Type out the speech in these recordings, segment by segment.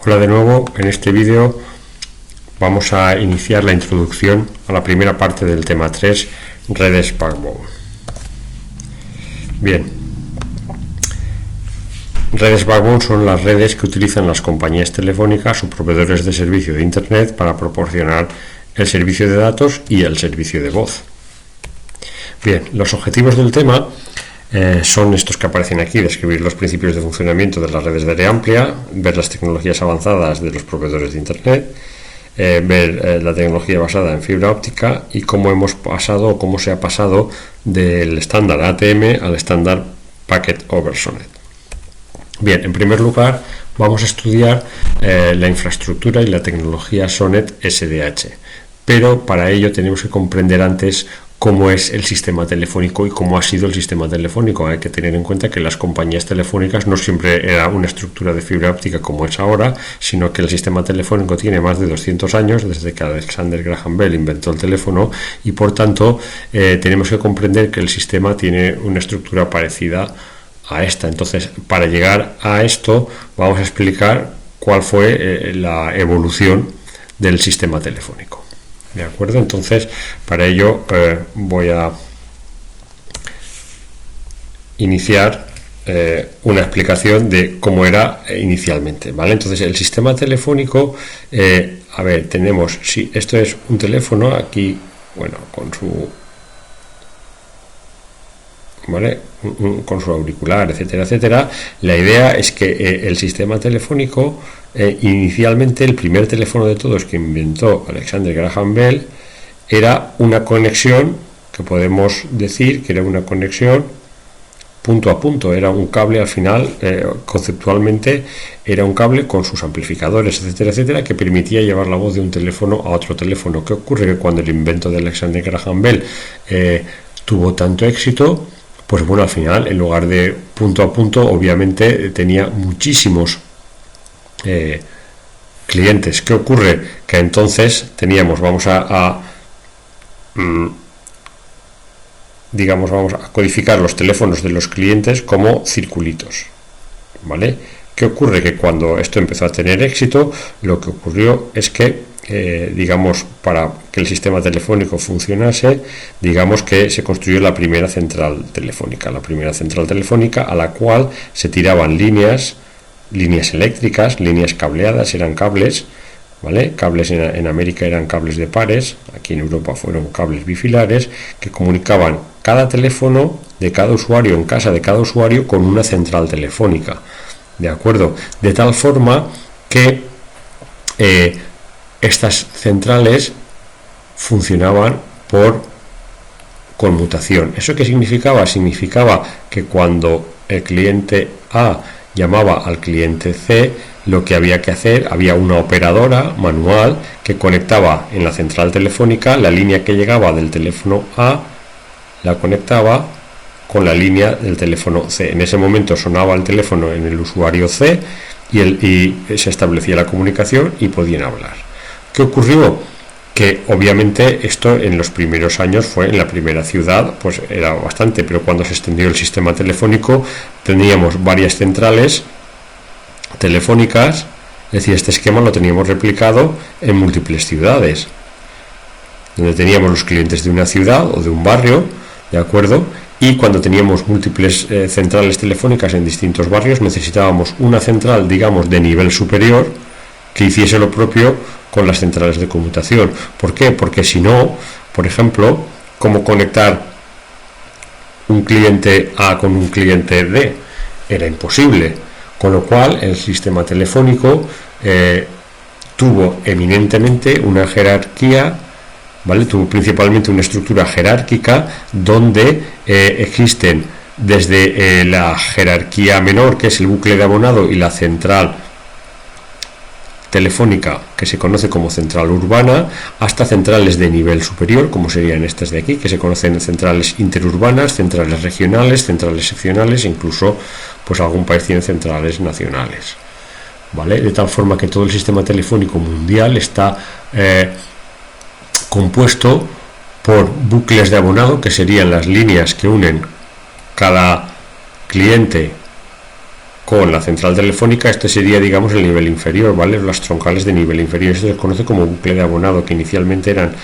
Hola de nuevo, en este vídeo vamos a iniciar la introducción a la primera parte del tema 3, redes backbone. Bien, redes backbone son las redes que utilizan las compañías telefónicas o proveedores de servicio de Internet para proporcionar el servicio de datos y el servicio de voz. Bien, los objetivos del tema son estos que aparecen aquí: describir los principios de funcionamiento de las redes de área amplia, ver las tecnologías avanzadas de los proveedores de Internet, ver la tecnología basada en fibra óptica y cómo hemos pasado o cómo se ha pasado del estándar ATM al estándar Packet over SONET. Bien, en primer lugar vamos a estudiar la infraestructura y la tecnología SONET SDH, pero para ello tenemos que comprender antes cómo es el sistema telefónico y cómo ha sido el sistema telefónico. Hay que tener en cuenta que las compañías telefónicas no siempre era una estructura de fibra óptica como es ahora, sino que el sistema telefónico tiene más de 200 años desde que Alexander Graham Bell inventó el teléfono y por tanto tenemos que comprender que el sistema tiene una estructura parecida a esta. Entonces, para llegar a esto vamos a explicar cuál fue la evolución del sistema telefónico. ¿De acuerdo? Entonces, para ello voy a iniciar una explicación de cómo era inicialmente, ¿vale? Entonces, el sistema telefónico, a ver, tenemos, si esto es un teléfono, aquí, bueno, con su, ¿vale? Con su auricular, etcétera, etcétera. La idea es que el sistema telefónico, inicialmente el primer teléfono de todos que inventó Alexander Graham Bell, era una conexión que podemos decir que era una conexión punto a punto, era un cable al final, conceptualmente era un cable con sus amplificadores, etcétera, etcétera, que permitía llevar la voz de un teléfono a otro teléfono. ¿Qué ocurre? Que cuando el invento de Alexander Graham Bell tuvo tanto éxito, pues bueno, al final, en lugar de punto a punto, obviamente tenía muchísimos clientes. ¿Qué ocurre? Que entonces teníamos, vamos a codificar los teléfonos de los clientes como circulitos, ¿vale? ¿Qué ocurre? Que cuando esto empezó a tener éxito, lo que ocurrió es que para que el sistema telefónico funcionase, digamos que se construyó la primera central telefónica a la cual se tiraban líneas eléctricas, líneas cableadas, eran cables, ¿vale? Cables en América eran cables de pares, aquí en Europa fueron cables bifilares que comunicaban cada teléfono de cada usuario en casa de cada usuario con una central telefónica, ¿de acuerdo? De tal forma que estas centrales funcionaban por conmutación. ¿Eso qué significaba? Significaba que cuando el cliente A llamaba al cliente C, lo que había que hacer, había una operadora manual que conectaba en la central telefónica la línea que llegaba del teléfono A, la conectaba con la línea del teléfono C. En ese momento sonaba el teléfono en el usuario C y se establecía la comunicación y podían hablar. ¿Qué ocurrió? Que obviamente esto en los primeros años fue en la primera ciudad, pues era bastante, pero cuando se extendió el sistema telefónico teníamos varias centrales telefónicas, es decir, este esquema lo teníamos replicado en múltiples ciudades, donde teníamos los clientes de una ciudad o de un barrio, ¿de acuerdo? Y cuando teníamos múltiples centrales telefónicas en distintos barrios, necesitábamos una central, digamos, de nivel superior que hiciese lo propio con las centrales de conmutación. ¿Por qué? Porque si no, por ejemplo, ¿cómo conectar un cliente A con un cliente D? Era imposible. Con lo cual, el sistema telefónico tuvo eminentemente una jerarquía, ¿vale? Tuvo principalmente una estructura jerárquica donde existen desde la jerarquía menor, que es el bucle de abonado, y la central telefónica, que se conoce como central urbana, hasta centrales de nivel superior, como serían estas de aquí, que se conocen centrales interurbanas, centrales regionales, centrales seccionales, incluso pues algún país tiene centrales nacionales, ¿vale? De tal forma que todo el sistema telefónico mundial está compuesto por bucles de abonado, que serían las líneas que unen cada cliente con la central telefónica, este sería, digamos, el nivel inferior, ¿vale? Las troncales de nivel inferior. Esto se conoce como bucle de abonado, que inicialmente eran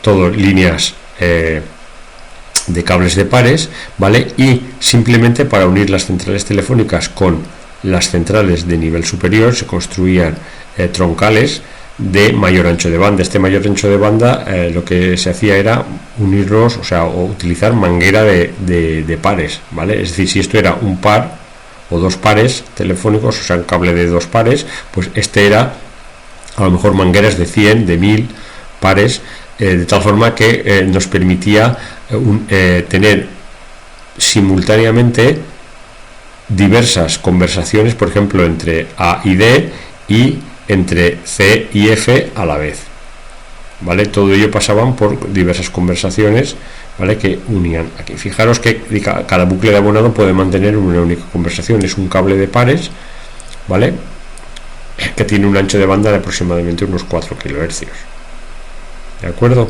todo líneas de cables de pares, ¿vale? Y simplemente para unir las centrales telefónicas con las centrales de nivel superior se construían troncales de mayor ancho de banda. Este mayor ancho de banda lo que se hacía era unirlos, o sea, o utilizar manguera de pares, ¿vale? Es decir, si esto era un par o dos pares telefónicos, o sea, un cable de dos pares, pues este era a lo mejor mangueras de 100, de 1000 pares, de tal forma que nos permitía tener simultáneamente diversas conversaciones, por ejemplo, entre A y D y entre C y F a la vez, ¿vale? Todo ello pasaban por diversas conversaciones, ¿vale? Que unían aquí. Fijaros que cada bucle de abonado puede mantener una única conversación. Es un cable de pares, ¿vale? Que tiene un ancho de banda de aproximadamente unos 4 kHz. ¿De acuerdo?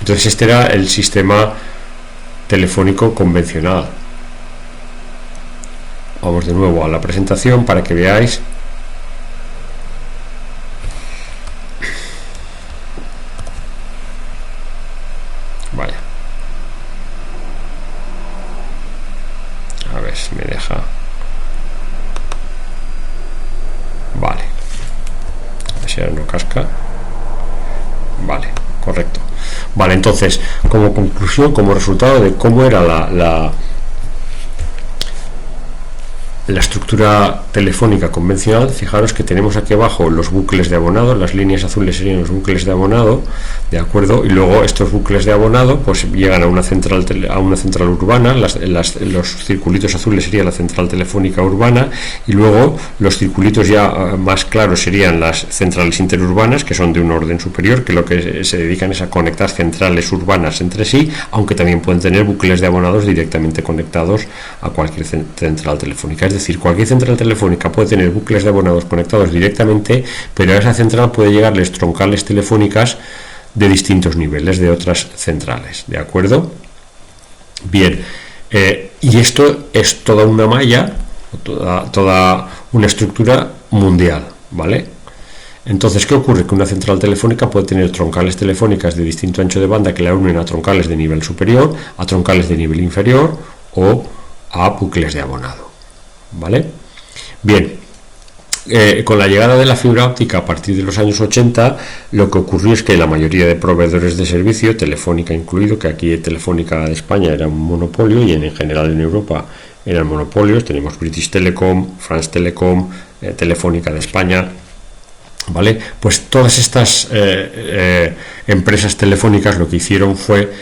Entonces este era el sistema telefónico convencional. Vamos de nuevo a la presentación para que veáis. Vaya. A ver si me deja. Vale. A ver si ahora no casca. Vale, correcto. Vale, entonces, como conclusión, como resultado de cómo era la estructura telefónica convencional, fijaros que tenemos aquí abajo los bucles de abonado, las líneas azules serían los bucles de abonado, ¿de acuerdo? Y luego estos bucles de abonado pues llegan a una central urbana, los circulitos azules sería la central telefónica urbana, y luego los circulitos ya más claros serían las centrales interurbanas, que son de un orden superior, que lo que se dedican es a conectar centrales urbanas entre sí, aunque también pueden tener bucles de abonados directamente conectados a cualquier central telefónica. Es decir, cualquier central telefónica puede tener bucles de abonados conectados directamente, pero a esa central puede llegarles troncales telefónicas de distintos niveles de otras centrales, ¿de acuerdo? Bien, y esto es toda una malla, toda una estructura mundial, ¿vale? Entonces, ¿qué ocurre? Que una central telefónica puede tener troncales telefónicas de distinto ancho de banda que la unen a troncales de nivel superior, a troncales de nivel inferior o a bucles de abonado, ¿vale? Bien, con la llegada de la fibra óptica a partir de los años 80, lo que ocurrió es que la mayoría de proveedores de servicio, Telefónica incluido, que aquí Telefónica de España era un monopolio y en general en Europa eran monopolios, tenemos British Telecom, France Telecom, Telefónica de España, ¿vale? Pues todas estas empresas telefónicas lo que hicieron fue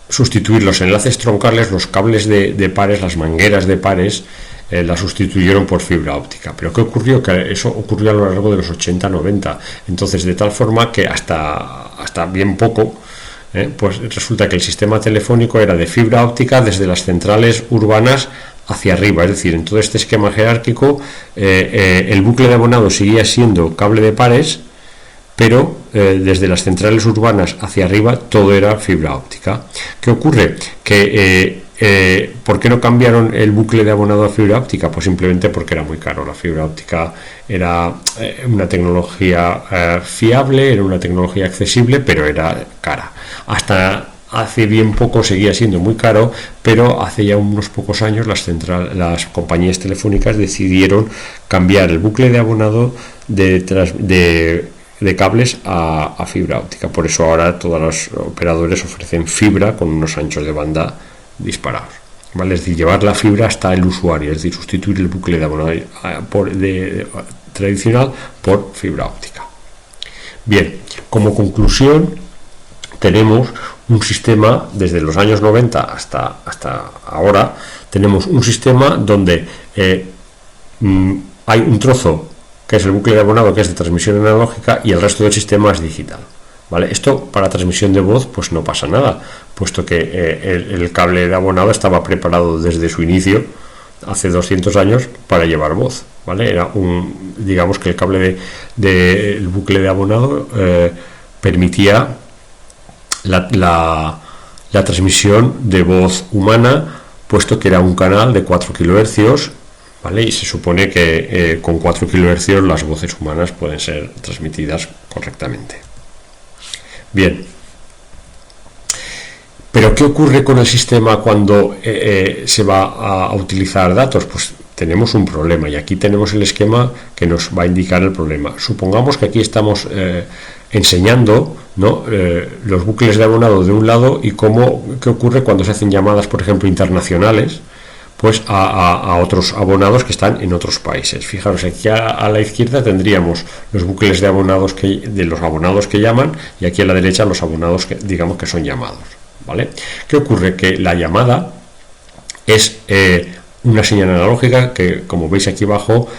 sustituir los enlaces troncales, los cables de pares, las mangueras de pares, las sustituyeron por fibra óptica. Pero ¿qué ocurrió? Que eso ocurrió a lo largo de los 80-90. Entonces, de tal forma que hasta bien poco, pues resulta que el sistema telefónico era de fibra óptica desde las centrales urbanas hacia arriba. Es decir, en todo este esquema jerárquico, el bucle de abonado seguía siendo cable de pares, pero desde las centrales urbanas hacia arriba todo era fibra óptica. ¿Qué ocurre? Que ¿por qué no cambiaron el bucle de abonado a fibra óptica? Pues simplemente porque era muy caro. La fibra óptica era una tecnología fiable, era una tecnología accesible, pero era cara. Hasta hace bien poco seguía siendo muy caro, pero hace ya unos pocos años las compañías telefónicas decidieron cambiar el bucle de abonado de cables a fibra óptica. Por eso ahora todos los operadores ofrecen fibra con unos anchos de banda disparados, ¿vale? Es decir, llevar la fibra hasta el usuario, es decir, sustituir el bucle de abonado tradicional por fibra óptica. Bien, como conclusión, tenemos un sistema desde los años 90 hasta ahora, tenemos un sistema donde hay un trozo que es el bucle de abonado, que es de transmisión analógica, y el resto del sistema es digital, ¿vale? Esto para transmisión de voz pues no pasa nada, puesto que el cable de abonado estaba preparado desde su inicio hace 200 años para llevar voz, ¿vale? Era digamos que el cable del bucle de abonado permitía la transmisión de voz humana puesto que era un canal de 4 kHz, ¿vale? Y se supone que con 4 kHz las voces humanas pueden ser transmitidas correctamente. Bien. Pero ¿qué ocurre con el sistema cuando se va a utilizar datos? Pues tenemos un problema, y aquí tenemos el esquema que nos va a indicar el problema. Supongamos que aquí estamos enseñando, ¿no?, los bucles de abonado de un lado y qué ocurre cuando se hacen llamadas, por ejemplo, internacionales, pues a otros abonados que están en otros países. Fijaros, aquí a la izquierda tendríamos los bucles de abonados de los abonados que llaman, y aquí a la derecha los abonados que digamos que son llamados, ¿vale? ¿Qué ocurre? Que la llamada es una señal analógica que, como veis aquí abajo,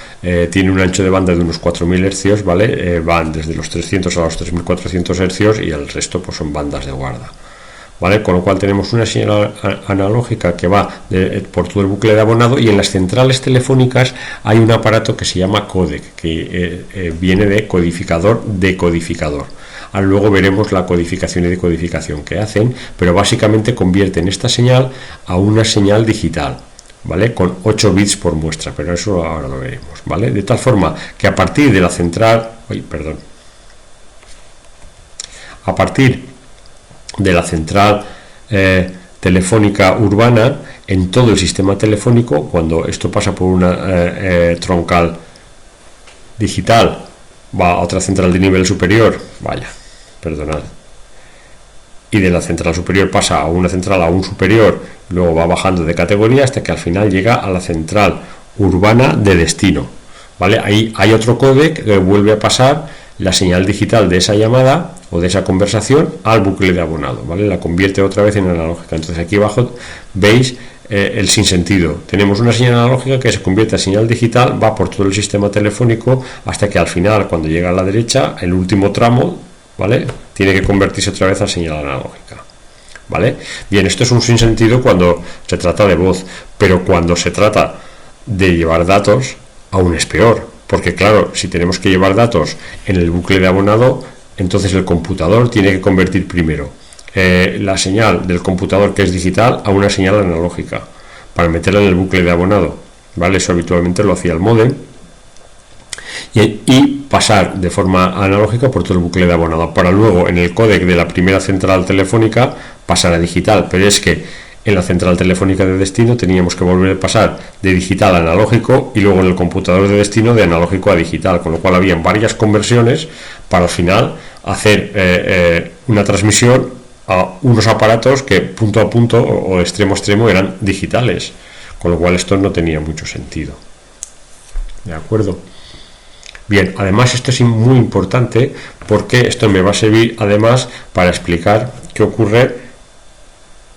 tiene un ancho de banda de unos 4000 Hz, ¿vale? Van desde los 300 a los 3400 Hz, y el resto pues son bandas de guarda, ¿vale? Con lo cual tenemos una señal analógica que va por todo el bucle de abonado, y en las centrales telefónicas hay un aparato que se llama códec, que viene de codificador-decodificador. Ahora luego veremos la codificación y decodificación que hacen, pero básicamente convierten esta señal a una señal digital, ¿vale? Con 8 bits por muestra, pero eso ahora lo veremos, ¿vale? De tal forma que a partir de la central, a partir de la central telefónica urbana, en todo el sistema telefónico, cuando esto pasa por una troncal digital, va a otra central de nivel superior, y de la central superior pasa a una central aún superior, luego va bajando de categoría hasta que al final llega a la central urbana de destino, ¿vale? Ahí hay otro códec que vuelve a pasar la señal digital de esa llamada o de esa conversación al bucle de abonado, ¿vale? La convierte otra vez en analógica. Entonces aquí abajo veis el sinsentido. Tenemos una señal analógica que se convierte a señal digital, va por todo el sistema telefónico hasta que al final, cuando llega a la derecha, el último tramo, ¿vale?, tiene que convertirse otra vez a señal analógica, ¿vale? Bien, esto es un sinsentido cuando se trata de voz, pero cuando se trata de llevar datos, aún es peor, porque claro, si tenemos que llevar datos en el bucle de abonado, entonces el computador tiene que convertir primero la señal del computador, que es digital, a una señal analógica para meterla en el bucle de abonado, ¿vale? Eso habitualmente lo hacía el módem, y pasar de forma analógica por todo el bucle de abonado, para luego en el códec de la primera central telefónica pasar a digital. Pero es que en la central telefónica de destino teníamos que volver a pasar de digital a analógico, y luego en el computador de destino de analógico a digital, con lo cual habían varias conversiones para al final hacer una transmisión a unos aparatos que punto a punto o extremo a extremo eran digitales, con lo cual esto no tenía mucho sentido. ¿De acuerdo? Bien, además esto es muy importante porque esto me va a servir además para explicar qué ocurre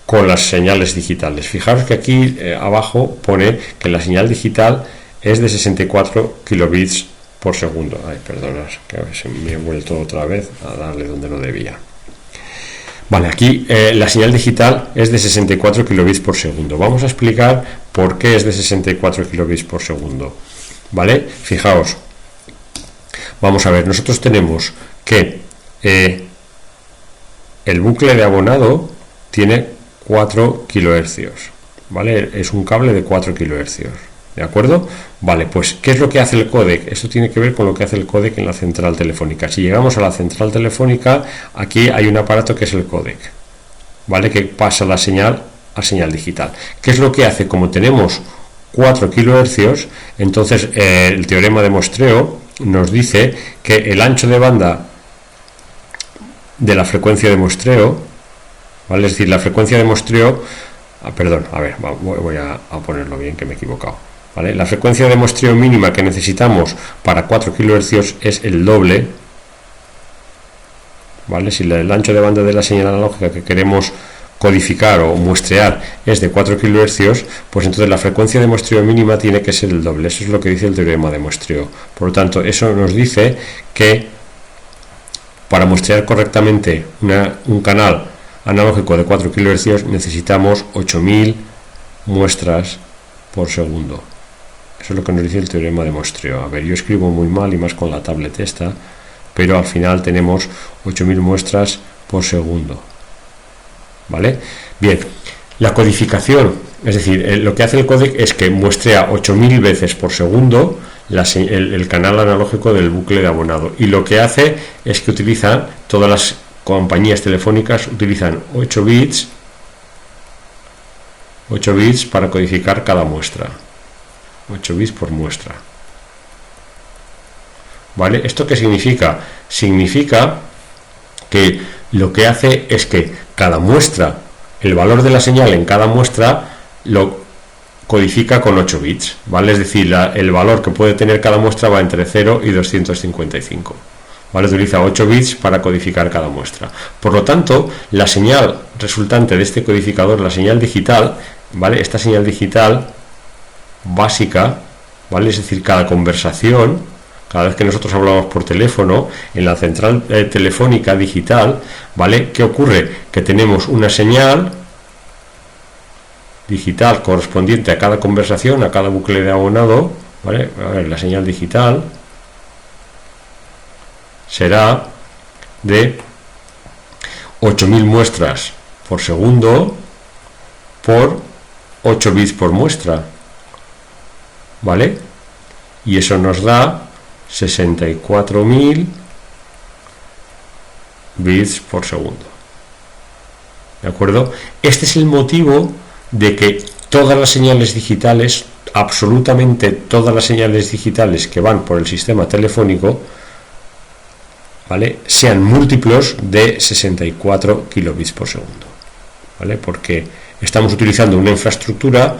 con las señales digitales. Fijaros que aquí abajo pone que la señal digital es de 64 kilobits por segundo. Ay, perdonad, que se me he vuelto otra vez a darle donde no debía. Vale, aquí la señal digital es de 64 kilobits por segundo. Vamos a explicar por qué es de 64 kilobits por segundo. ¿Vale? Fijaos. Vamos a ver, nosotros tenemos que el bucle de abonado tiene 4 kHz, ¿vale? Es un cable de 4 kHz, ¿de acuerdo? Vale, pues, ¿qué es lo que hace el códec? Esto tiene que ver con lo que hace el códec en la central telefónica. Si llegamos a la central telefónica, aquí hay un aparato que es el códec, ¿vale?, que pasa la señal a señal digital. ¿Qué es lo que hace? Como tenemos 4 kHz, entonces el teorema de muestreo nos dice que el ancho de banda de la frecuencia de muestreo, ¿vale?, es decir, la frecuencia de muestreo, voy a ponerlo bien, que me he equivocado, ¿vale? La frecuencia de muestreo mínima que necesitamos para 4 kHz es el doble, ¿vale? Si el ancho de banda de la señal analógica que queremos codificar o muestrear es de 4 kHz, pues entonces la frecuencia de muestreo mínima tiene que ser el doble. Eso es lo que dice el teorema de muestreo. Por lo tanto, eso nos dice que para muestrear correctamente un canal analógico de 4 kHz necesitamos 8000 muestras por segundo. Eso es lo que nos dice el teorema de muestreo. A ver, yo escribo muy mal y más con la tablet esta, pero al final tenemos 8000 muestras por segundo. ¿Vale? Bien, la codificación Es decir, lo que hace el códec es que muestrea 8000 veces por segundo el canal analógico del bucle de abonado, y lo que hace es que utilizan, todas las compañías telefónicas utilizan 8 bits para codificar cada muestra, 8 bits por muestra. ¿Vale? ¿Esto qué significa? Significa que lo que hace es que cada muestra, el valor de la señal en cada muestra lo codifica con 8 bits, ¿vale? Es decir, el valor que puede tener cada muestra va entre 0 y 255, ¿vale? Utiliza 8 bits para codificar cada muestra. Por lo tanto, la señal resultante de este codificador, la señal digital, ¿vale? Esta señal digital básica, ¿vale? Es decir, cada conversación, cada vez que nosotros hablamos por teléfono, en la central telefónica digital, ¿vale? ¿Qué ocurre? Que tenemos una señal digital correspondiente a cada conversación, a cada bucle de abonado, ¿vale? A ver, la señal digital será de 8000 muestras por segundo por 8 bits por muestra, ¿vale? Y eso nos da 64.000 bits por segundo. ¿De acuerdo? Este es el motivo de que todas las señales digitales, absolutamente todas las señales digitales que van por el sistema telefónico, ¿vale?, sean múltiplos de 64 kilobits por segundo, ¿vale? Porque estamos utilizando una infraestructura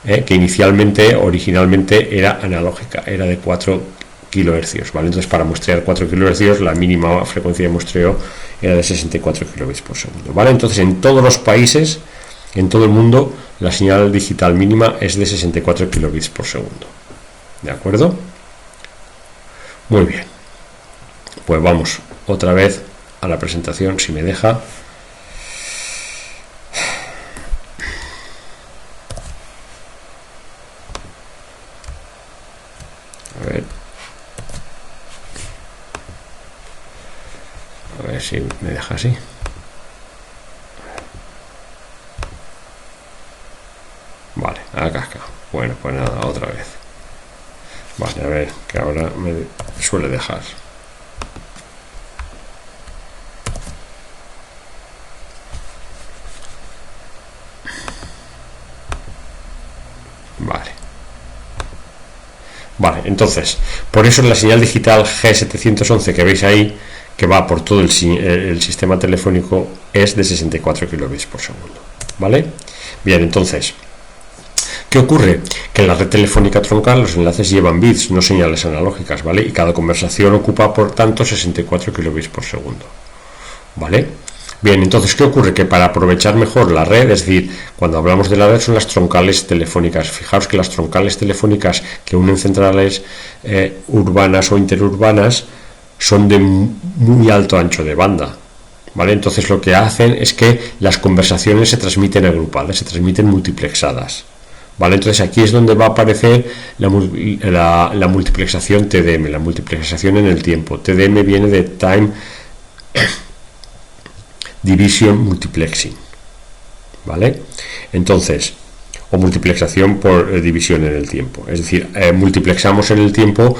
que originalmente era analógica, era de 4 kilohercios, ¿vale? Entonces, para muestrear 4 kilohercios, la mínima frecuencia de muestreo era de 64 kilobits por segundo, ¿vale? Entonces, en todos los países, en todo el mundo, la señal digital mínima es de 64 kilobits por segundo. ¿De acuerdo? Muy bien. Pues vamos otra vez a la presentación, si me deja. A ver si me deja así. Vale, acá. Bueno, pues nada, otra vez. Vale, a ver, que ahora me suele dejar. Vale, entonces, por eso la señal digital G711 que veis ahí, que va por todo el sistema telefónico, es de 64 kilobits por segundo, ¿vale? Bien, entonces, ¿qué ocurre? Que en la red telefónica troncal los enlaces llevan bits, no señales analógicas, ¿vale? Y cada conversación ocupa, por tanto, 64 kilobits por segundo, ¿vale? Bien, entonces, ¿qué ocurre? Que para aprovechar mejor la red, es decir, cuando hablamos de la red son las troncales telefónicas. Fijaos que las troncales telefónicas que unen centrales urbanas o interurbanas son de muy alto ancho de banda, ¿vale? Entonces lo que hacen es que las conversaciones se transmiten agrupadas, se transmiten multiplexadas, ¿vale? Entonces aquí es donde va a aparecer la multiplexación TDM, la multiplexación en el tiempo. TDM viene de Time Division Multiplexing, ¿vale? Entonces, o multiplexación por división en el tiempo, es decir, multiplexamos en el tiempo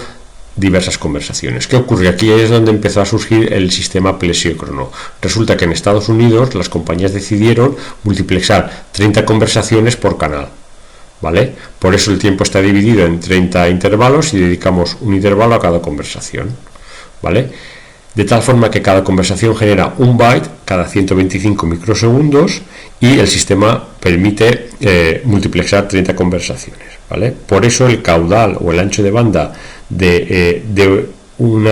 diversas conversaciones. ¿Qué ocurre? Aquí es donde empezó a surgir el sistema plesiócrono. Resulta que en Estados Unidos las compañías decidieron multiplexar 30 conversaciones por canal, ¿vale? Por eso el tiempo está dividido en 30 intervalos y dedicamos un intervalo a cada conversación, ¿vale? De tal forma que cada conversación genera un byte cada 125 microsegundos y el sistema permite multiplexar 30 conversaciones, ¿vale? Por eso el caudal o el ancho de banda de un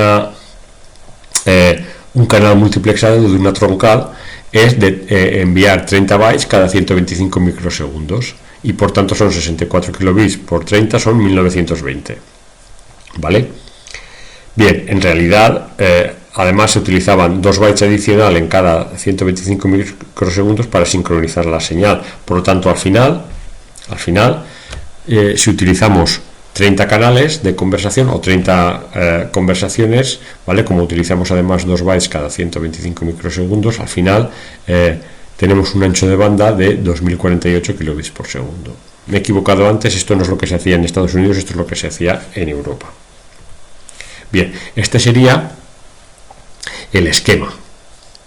canal multiplexado de una troncal es de enviar 30 bytes cada 125 microsegundos y por tanto son 64 kilobits por 30, son 1920, ¿vale? Bien, en realidad además se utilizaban 2 bytes adicional en cada 125 microsegundos para sincronizar la señal. Por lo tanto, al final si utilizamos 30 canales de conversación o 30 conversaciones, ¿vale? Como utilizamos además 2 bytes cada 125 microsegundos, al final tenemos un ancho de banda de 2048 kilobits por segundo. Me he equivocado antes, esto no es lo que se hacía en Estados Unidos, esto es lo que se hacía en Europa. Bien, este sería el esquema,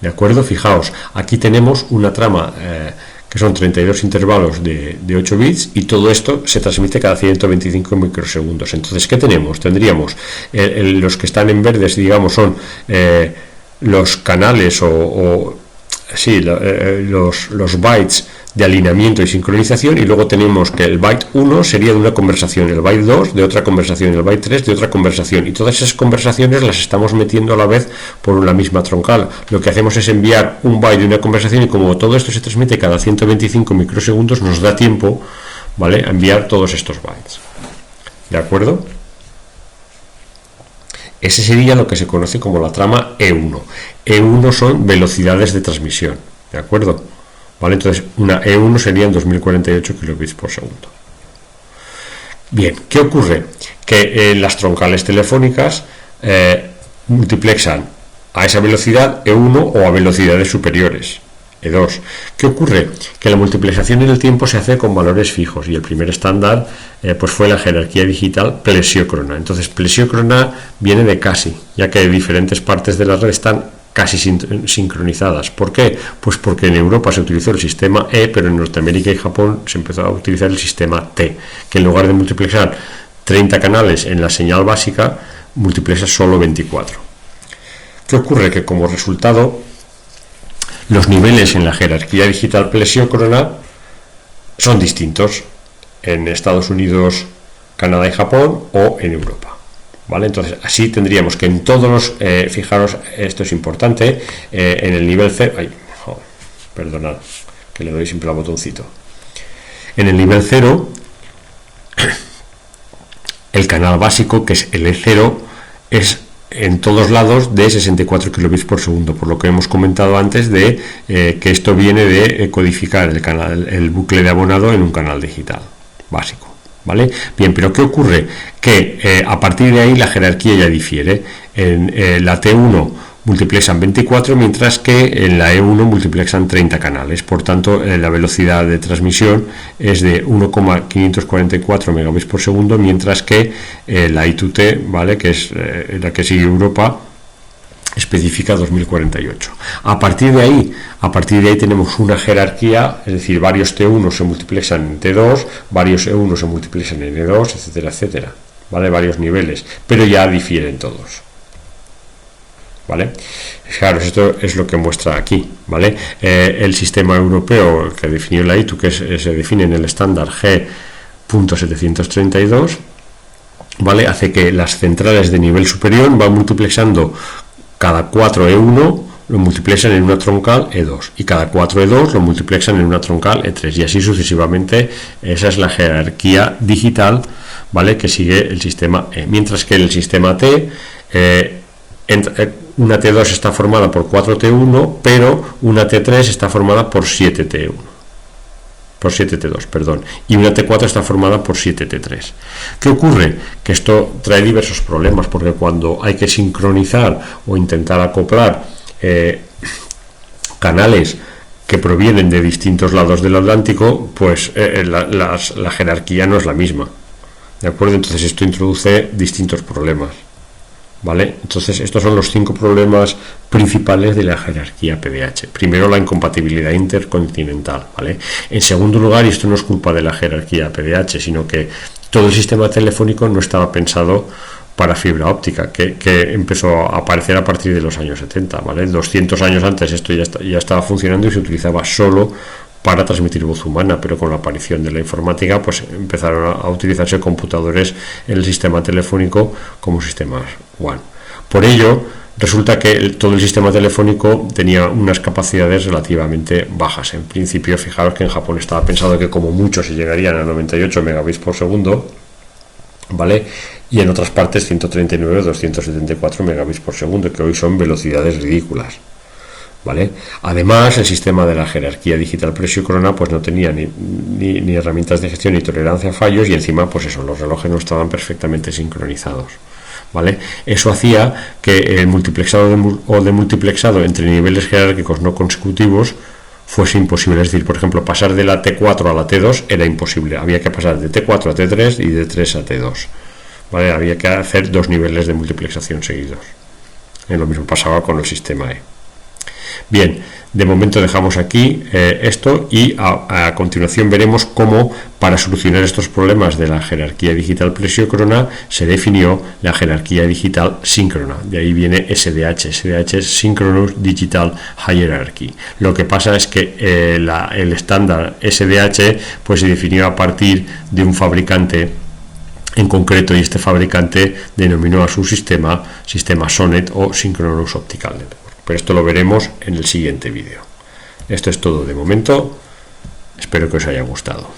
¿de acuerdo? Fijaos, aquí tenemos una trama que son 32 intervalos de 8 bits y todo esto se transmite cada 125 microsegundos. Entonces, ¿qué tenemos? Tendríamos los que están en verdes, digamos, son los canales los bytes de alineamiento y sincronización, y luego tenemos que el byte 1 sería de una conversación, el byte 2 de otra conversación, el byte 3 de otra conversación, y todas esas conversaciones las estamos metiendo a la vez por la misma troncal. Lo que hacemos es enviar un byte de una conversación, y como todo esto se transmite cada 125 microsegundos, nos da tiempo, ¿vale?, a enviar todos estos bytes. ¿De acuerdo? Ese sería lo que se conoce como la trama E1. E1 son velocidades de transmisión, ¿de acuerdo? ¿Vale? Entonces, una E1 serían 2048 kilobits por segundo. Bien, ¿qué ocurre? Que las troncales telefónicas multiplexan a esa velocidad E1 o a velocidades superiores, E2. ¿Qué ocurre? Que la multiplexación en el tiempo se hace con valores fijos, y el primer estándar pues fue la jerarquía digital plesiócrona. Entonces, plesiócrona viene de casi, ya que diferentes partes de la red están casi sincronizadas. ¿Por qué? Pues porque en Europa se utilizó el sistema E, pero en Norteamérica y Japón se empezó a utilizar el sistema T, que en lugar de multiplexar 30 canales en la señal básica, multiplexa solo 24. ¿Qué ocurre? Que como resultado, los niveles en la jerarquía digital plesiócrona son distintos en Estados Unidos, Canadá y Japón, o en Europa. ¿Vale? Entonces, así tendríamos que en todos los, fijaros, esto es importante, en el nivel 0, perdonad, que le doy siempre al botoncito, en el nivel 0, el canal básico, que es el E0, es en todos lados de 64 kilobits por segundo, por lo que hemos comentado antes de que esto viene de codificar el bucle de abonado en un canal digital básico. ¿Vale? Bien, pero ¿qué ocurre? Que a partir de ahí la jerarquía ya difiere. En la T1 multiplexan 24, mientras que en la E1 multiplexan 30 canales. Por tanto, la velocidad de transmisión es de 1,544 megabits por segundo, mientras que la I2T, ¿vale?, que es la que sigue Europa, especifica 2048. A partir de ahí tenemos una jerarquía, es decir, varios T1 se multiplexan en T2, varios E1 se multiplexan en E2, etcétera, etcétera, ¿vale? Varios niveles, pero ya difieren todos, ¿vale? Claro, esto es lo que muestra aquí, ¿vale? El sistema europeo que definió la ITU, que se define en el estándar G.732, ¿vale?, hace que las centrales de nivel superior van multiplexando cada 4 E1 lo multiplexan en una troncal E2, y cada 4 E2 lo multiplexan en una troncal E3, y así sucesivamente. Esa es la jerarquía digital, ¿vale?, que sigue el sistema E. Mientras que en el sistema T, una T2 está formada por 4 T1, pero una T3 está formada por 7 T1. Por 7 T2, perdón, y una T4 está formada por 7 T3. ¿Qué ocurre? Que esto trae diversos problemas, porque cuando hay que sincronizar o intentar acoplar canales que provienen de distintos lados del Atlántico, pues la jerarquía no es la misma, ¿de acuerdo? Entonces esto introduce distintos problemas, ¿vale? Entonces estos son los 5 problemas principales de la jerarquía PDH. Primero, la incompatibilidad intercontinental, ¿vale? En segundo lugar, y esto no es culpa de la jerarquía PDH, sino que todo el sistema telefónico no estaba pensado para fibra óptica, que empezó a aparecer a partir de los años 70, ¿vale? 200 años antes esto ya estaba funcionando y se utilizaba solo para transmitir voz humana, pero con la aparición de la informática pues empezaron a utilizarse computadores en el sistema telefónico como sistemas WAN. Por ello, resulta que todo el sistema telefónico tenía unas capacidades relativamente bajas. En principio, fijaros que en Japón estaba pensado que como mucho se llegarían a 98 megabits por segundo, ¿vale?, y en otras partes 139 o 274 megabits por segundo, que hoy son velocidades ridículas, ¿vale? Además, el sistema de la jerarquía digital plesiócrona pues no tenía ni herramientas de gestión ni tolerancia a fallos, y encima pues eso, los relojes no estaban perfectamente sincronizados, ¿vale? Eso hacía que el multiplexado o demultiplexado entre niveles jerárquicos no consecutivos fuese imposible. Es decir, por ejemplo, pasar de la T4 a la T2 era imposible. Había que pasar de T4 a T3 y de 3 a T2. ¿Vale? Había que hacer 2 niveles de multiplexación seguidos. Lo mismo pasaba con el sistema E. Bien, de momento dejamos aquí esto y a continuación veremos cómo para solucionar estos problemas de la jerarquía digital plesiócrona se definió la jerarquía digital síncrona. De ahí viene SDH. SDH es Synchronous Digital Hierarchy. Lo que pasa es que el estándar SDH pues se definió a partir de un fabricante en concreto, y este fabricante denominó a su sistema SONET o Synchronous Optical Network. Pero esto lo veremos en el siguiente vídeo. Esto es todo de momento. Espero que os haya gustado.